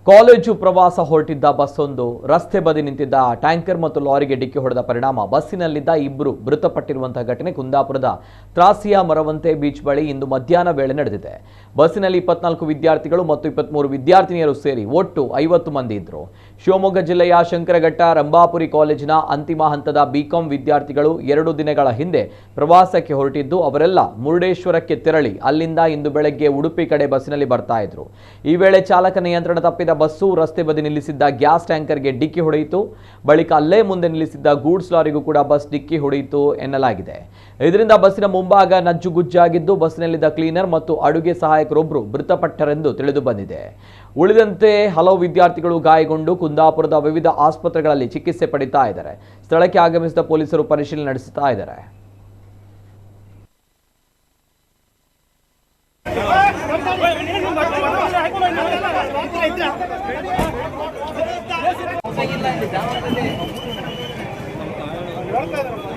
College ಪ್ರವಾಸ ಹೊರಟಿದ್ದ ಬಸ್ಸೊಂದು ರಸ್ತೆ ಬದಿ ನಿಂತಿದ್ದ ಟ್ಯಾಂಕರ್ ಮತ್ತು ಲಾರಿಗೆ ಡಿಕ್ಕಿ ಹೊಡೆದ ಪರಿಣಾಮ ಬಸ್ಸಿನಲ್ಲಿದ್ದ ಇಬ್ಬರು ಮೃತಪಟ್ಟಿರುವಂತಹ ಘಟನೆ ಕುಂದಾಪುರದ ತ್ರಾಸಿಯಾ ಮರವಂತೆ ಬೀಚ್ ಬಳಿ ಇಂದು ಮಧ್ಯಾಹ್ನ ವೇಳೆ ನಡೆದಿದೆ. ಬಸ್ಸಿನಲ್ಲಿ 24 ವಿದ್ಯಾರ್ಥಿಗಳು ಮತ್ತು 23 ವಿದ್ಯಾರ್ಥಿನಿಯರು ಸೇರಿ ಒಟ್ಟು 50 ಮಂದಿ ಇದ್ದರು. ಶಿವಮೊಗ್ಗ ಜಿಲ್ಲೆಯ ಶಂಕರಘಟ್ಟ ರಂಭಾಪುರಿ ಕಾಲೇಜಿನ ಅಂತಿಮ ಹಂತದ ಬಿಕಾಂ ವಿದ್ಯಾರ್ಥಿಗಳು 2 ದಿನಗಳ ಹಿಂದೆ ಪ್ರವಾಸಕ್ಕೆ ಹೊರಟಿದ್ದು ಅವರೆಲ್ಲ ಮುರುಡೇಶ್ವರಕ್ಕೆ ತೆರಳಿ ಅಲ್ಲಿಂದ ಇಂದು ಬೆಳಗ್ಗೆ ಉಡುಪಿ ಕಡೆ ಬಸ್ಸಿನಲ್ಲಿ ಬರ್ತಾ ಇದ್ರು. ಈ ವೇಳೆ ಚಾಲಕ ನಿಯಂತ್ರಣ ತಪ್ಪಿದ ಬಸ್ಸು ರಸ್ತೆ ಬದಿ ನಿಲ್ಲಿಸಿದ್ದ ಗ್ಯಾಸ್ ಟ್ಯಾಂಕರ್ಗೆ ಡಿಕ್ಕಿ ಹೊಡೆಯಿತು. ಬಳಿಕ ಅಲ್ಲೇ ಮುಂದೆ ನಿಲ್ಲಿಸಿದ್ದ ಗೂಡ್ಸ್ ಲಾರಿಗೂ ಕೂಡ ಬಸ್ ಡಿಕ್ಕಿ ಹೊಡೆಯಿತು ಎನ್ನಲಾಗಿದೆ. ಇದರಿಂದ ಬಸ್ಸಿನ ಮುಂಭಾಗ ನಜ್ಜುಗುಜ್ಜಾಗಿದ್ದು ಬಸ್ಸಿನಲ್ಲಿದ್ದ ಕ್ಲೀನರ್ ಮತ್ತು ಅಡುಗೆ ಸಹಾಯಕರೊಬ್ಬರು ಮೃತಪಟ್ಟರೆಂದು ತಿಳಿದು ಬಂದಿದೆ. ಉಳಿದಂತೆ ಹಲವು ವಿದ್ಯಾರ್ಥಿಗಳು ಗಾಯಗೊಂಡು ಕುಂದಾಪುರದ ವಿವಿಧ ಆಸ್ಪತ್ರೆಗಳಲ್ಲಿ ಚಿಕಿತ್ಸೆ ಪಡಿತಾ ಇದ್ದಾರೆ. ಸ್ಥಳಕ್ಕೆ ಆಗಮಿಸಿದ ಪೊಲೀಸರು ಪರಿಶೀಲನೆ ನಡೆಸುತ್ತಾ ಇದ್ದಾರೆ. ಇಲ್ಲ